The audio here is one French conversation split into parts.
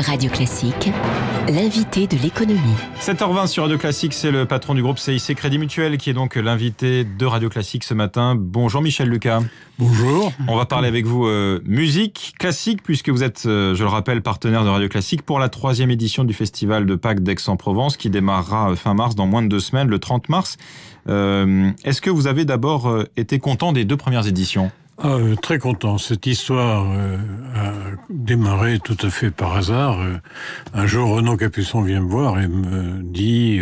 Radio Classique, l'invité de l'économie. 7h20 sur Radio Classique, c'est le patron du groupe CIC Crédit Mutuel qui est donc l'invité de Radio Classique ce matin. Bonjour Michel Lucas. Bonjour. On va parler avec vous musique classique puisque vous êtes, je le rappelle, partenaire de Radio Classique pour la 3e édition du Festival de Pâques d'Aix-en-Provence qui démarrera fin mars, dans moins de 2 semaines, le 30 mars. Est-ce que vous avez d'abord été content des 2 premières éditions ? Très content. Cette histoire a démarré tout à fait par hasard. Un jour, Renaud Capuçon vient me voir et me dit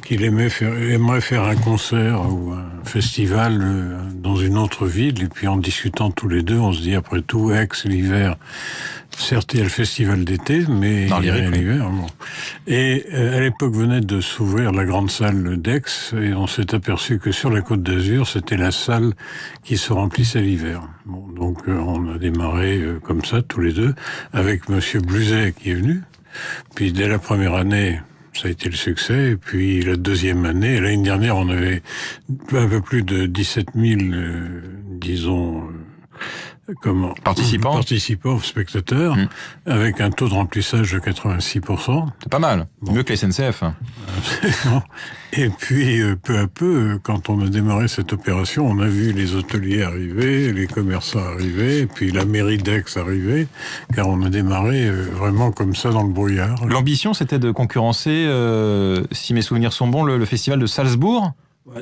qu'il aimerait faire un concert ou un festival dans une autre ville. Et puis en discutant tous les deux, on se dit après tout, Aix, l'hiver, certes il y a le festival d'été, mais il y a rien l'hiver. Bon. Et à l'époque venait de s'ouvrir la grande salle d'Aix et on s'est aperçu que sur la Côte d'Azur, c'était la salle qui se remplissait l'hiver. Bon, donc on a démarré comme ça tous les deux avec Monsieur Bluzet qui est venu. Puis dès la première année, ça a été le succès. Et puis la deuxième année, l'année dernière, on avait un peu plus de 17 000, disons, participants, spectateurs, avec un taux de remplissage de 86%. C'est pas mal, bon. Mieux que les SNCF. Et puis, peu à peu, quand on a démarré cette opération, on a vu les hôteliers arriver, les commerçants arriver, et puis la mairie d'Aix arriver, car on a démarré vraiment comme ça dans le brouillard. L'ambition, c'était de concurrencer, si mes souvenirs sont bons, le festival de Salzbourg ?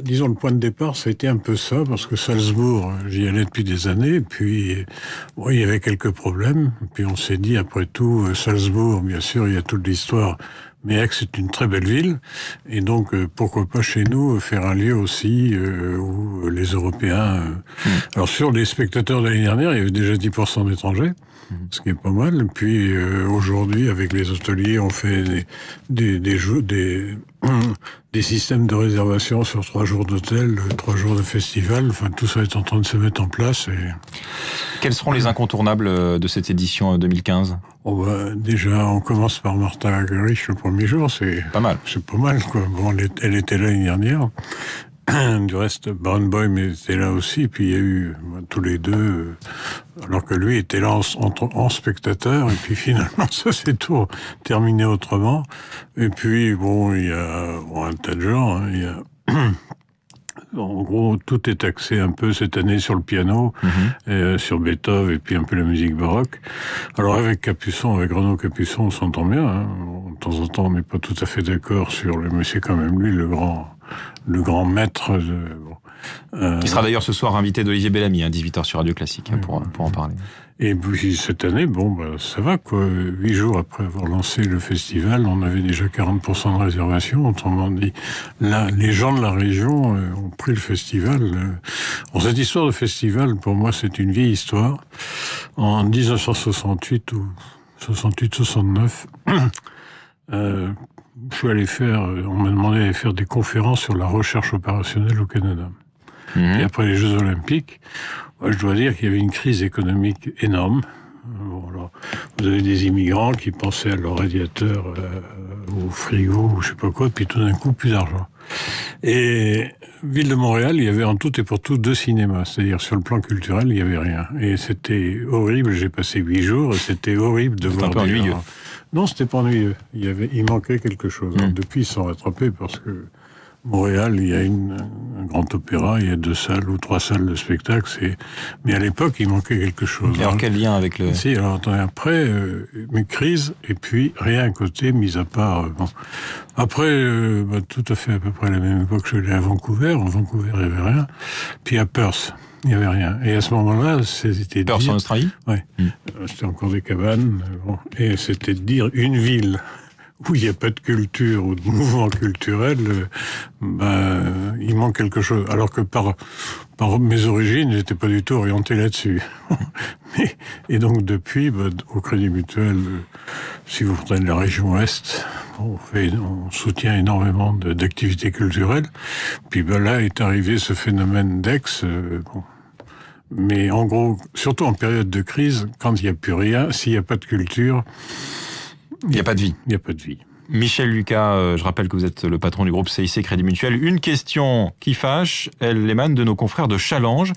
Disons, le point de départ, ça a été un peu ça, parce que Salzbourg, j'y allais depuis des années, et puis bon, il y avait quelques problèmes, puis on s'est dit, après tout, Salzbourg, bien sûr, il y a toute l'histoire, mais Aix est une très belle ville, et donc pourquoi pas chez nous faire un lieu aussi où les Européens... Alors sur les spectateurs de l'année dernière, il y avait déjà 10% d'étrangers, ce qui est pas mal. Puis aujourd'hui, avec les hôteliers, on fait des systèmes de réservation sur 3 jours d'hôtel, 3 jours de festival. Enfin, tout ça est en train de se mettre en place. Et... Quels seront les incontournables de cette édition 2015 ? Déjà, on commence par Martha Argerich le premier jour. C'est pas mal. C'est pas mal, quoi. Bon, elle était là l'année dernière. Du reste, Barenboim était là aussi, puis il y a eu tous les deux, alors que lui était là en spectateur, et puis finalement ça s'est tout terminé autrement. Et puis bon, il y a un tas de gens, il y a... En gros, tout est axé un peu cette année sur le piano, sur Beethoven et puis un peu la musique baroque. Alors avec Renaud Capuçon, on s'entend bien. Hein. De temps en temps, on n'est pas tout à fait d'accord sur mais c'est quand même lui le grand maître. Qui sera d'ailleurs ce soir invité d'Olivier Bellamy, 18h sur Radio Classique, pour en parler. Et puis cette année, ça va quoi. 8 jours après avoir lancé le festival, on avait déjà 40% de réservation. Autrement dit, là, les gens de la région ont pris le festival. Cette histoire de festival, pour moi, c'est une vieille histoire. En 1968 ou 68-69, je suis allé on m'a demandé d'aller faire des conférences sur la recherche opérationnelle au Canada. Et après les Jeux Olympiques, je dois dire qu'il y avait une crise économique énorme. Alors, vous avez des immigrants qui pensaient à leur radiateur, au frigo, ou je sais pas quoi, puis tout d'un coup, plus d'argent. Et Ville de Montréal, il y avait en tout et pour tout 2 cinémas. C'est-à-dire, sur le plan culturel, il n'y avait rien. Et c'était horrible. J'ai passé 8 jours et c'était horrible de voir... C'était un peu ennuyeux. Non, c'était pas ennuyeux. Il manquait quelque chose. Alors, depuis, ils sont rattrapés parce que Montréal, il y a un grand opéra, il y a 2 salles ou 3 salles de spectacle. Mais à l'époque, il manquait quelque chose. Et alors, quel lien avec le... Si, alors attendez, après, mes crises, et puis rien à côté, mis à part... Après, tout à fait à peu près à la même époque, je suis allé à Vancouver. En Vancouver, il n'y avait rien. Puis à Perth, il n'y avait rien. Et à ce moment-là, c'était... Perth en Australie ? Oui. C'était encore des cabanes. Et c'était de dire une ville où il n'y a pas de culture ou de mouvement culturel, il manque quelque chose. Alors que par mes origines, j'étais pas du tout orienté là-dessus. Et donc depuis, au Crédit Mutuel, si vous prenez la région Est, on soutient énormément d'activités culturelles. Puis là est arrivé ce phénomène d'Aix. Mais en gros, surtout en période de crise, quand il n'y a plus rien, s'il n'y a pas de culture... Il n'y a pas de vie. Il n'y a pas de vie. Michel Lucas, je rappelle que vous êtes le patron du groupe CIC Crédit Mutuel. Une question qui fâche, elle émane de nos confrères de Challenge.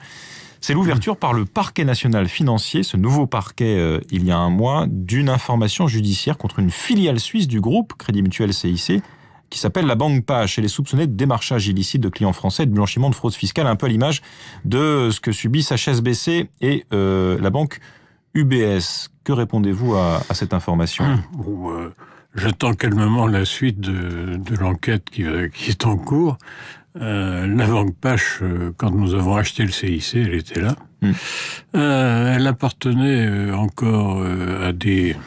C'est l'ouverture par le parquet national financier, ce nouveau parquet il y a un mois, d'une information judiciaire contre une filiale suisse du groupe Crédit Mutuel CIC qui s'appelle la Banque Pache. Elle est soupçonnée de démarchage illicite de clients français et de blanchiment de fraude fiscale, un peu à l'image de ce que subissent HSBC et la banque UBS. Que répondez-vous à cette information ? J'attends calmement la suite de l'enquête qui est en cours. La Banque Pache, quand nous avons acheté le CIC, elle était là. Elle appartenait encore à des...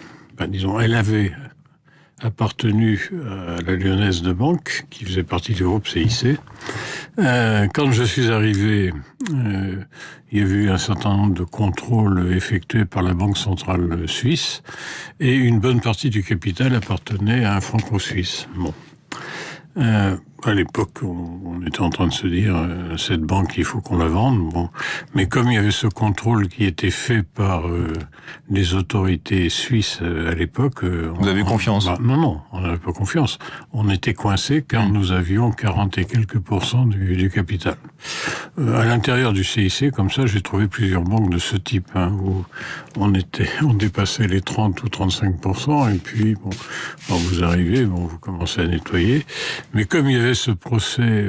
disons, elle avait appartenu à la Lyonnaise de Banque, qui faisait partie du groupe CIC. Quand je suis arrivé, il y a eu un certain nombre de contrôles effectués par la Banque centrale suisse, et une bonne partie du capital appartenait à un franco-suisse. Bon. À l'époque, on était en train de se dire cette banque, il faut qu'on la vende. Bon, mais comme il y avait ce contrôle qui était fait par les autorités suisses à l'époque, vous avez eu confiance ? Non, on n'avait pas confiance. On était coincés car nous avions 40 et quelques % du capital. À l'intérieur du CIC, comme ça, j'ai trouvé plusieurs banques de ce type, où on dépassait les 30 ou 35%, et puis quand vous arrivez, vous commencez à nettoyer. Mais comme il y avait ce procès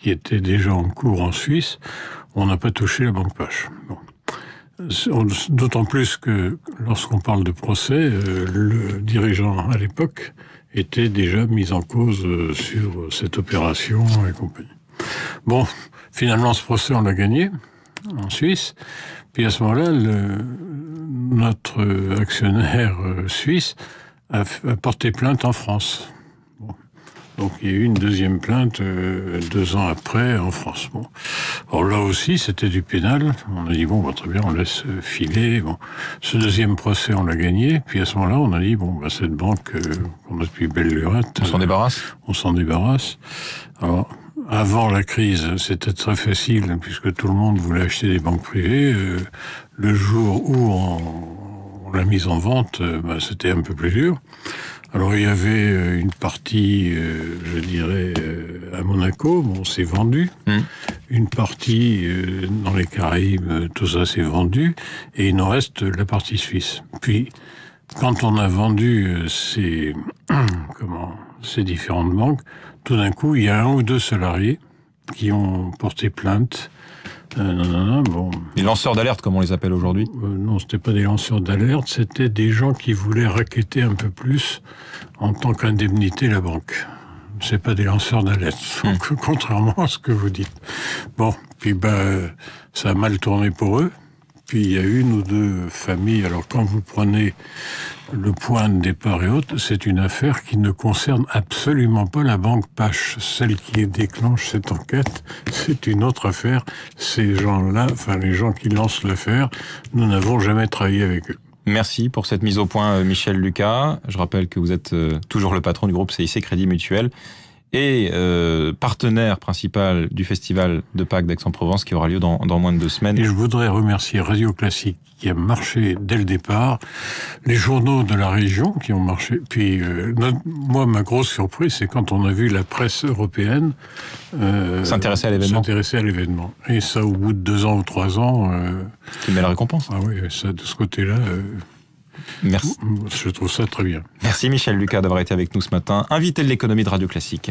qui était déjà en cours en Suisse, on n'a pas touché la Banque Pache. Bon. D'autant plus que lorsqu'on parle de procès, le dirigeant à l'époque était déjà mis en cause sur cette opération et compagnie. Bon, finalement ce procès on l'a gagné en Suisse, puis à ce moment-là, notre actionnaire suisse a porté plainte en France. Donc il y a eu une deuxième plainte 2 ans après en France. Bon. Alors là aussi, c'était du pénal. On a dit, très bien, on laisse filer. Bon. Ce deuxième procès, on l'a gagné. Puis à ce moment-là, on a dit, cette banque qu'on a depuis belle lurette... On s'en débarrasse ? On s'en débarrasse. Alors, avant la crise, c'était très facile, puisque tout le monde voulait acheter des banques privées. Le jour où on l'a mise en vente, c'était un peu plus dur. Alors il y avait une partie, je dirais, à Monaco, c'est vendu. Une partie dans les Caraïbes, tout ça c'est vendu. Et il nous reste la partie suisse. Puis, quand on a vendu ces différentes banques, tout d'un coup, il y a 1 ou 2 salariés qui ont porté plainte. Les lanceurs d'alerte, comme on les appelle aujourd'hui ? Non, c'était pas des lanceurs d'alerte, c'était des gens qui voulaient racketter un peu plus en tant qu'indemnité la banque. C'est pas des lanceurs d'alerte, contrairement à ce que vous dites. Bon, puis ça a mal tourné pour eux. Puis il y a 1 ou 2 familles. Alors quand vous prenez le point de départ et autres, c'est une affaire qui ne concerne absolument pas la Banque Pache. Celle qui déclenche cette enquête, c'est une autre affaire. Ces gens-là, les gens qui lancent l'affaire, nous n'avons jamais travaillé avec eux. Merci pour cette mise au point, Michel Lucas. Je rappelle que vous êtes toujours le patron du groupe CIC Crédit Mutuel et partenaire principal du festival de Pâques d'Aix-en-Provence qui aura lieu dans moins de 2 semaines. Et je voudrais remercier Radio Classique qui a marché dès le départ, les journaux de la région qui ont marché. Puis moi, ma grosse surprise, c'est quand on a vu la presse européenne s'intéresser à l'événement. Et ça, au bout de 2 ans ou 3 ans... Qui met la récompense. Ah oui, ça, de ce côté-là... Merci. Je trouve ça très bien. Merci Michel Lucas d'avoir été avec nous ce matin, invité de l'économie de Radio Classique.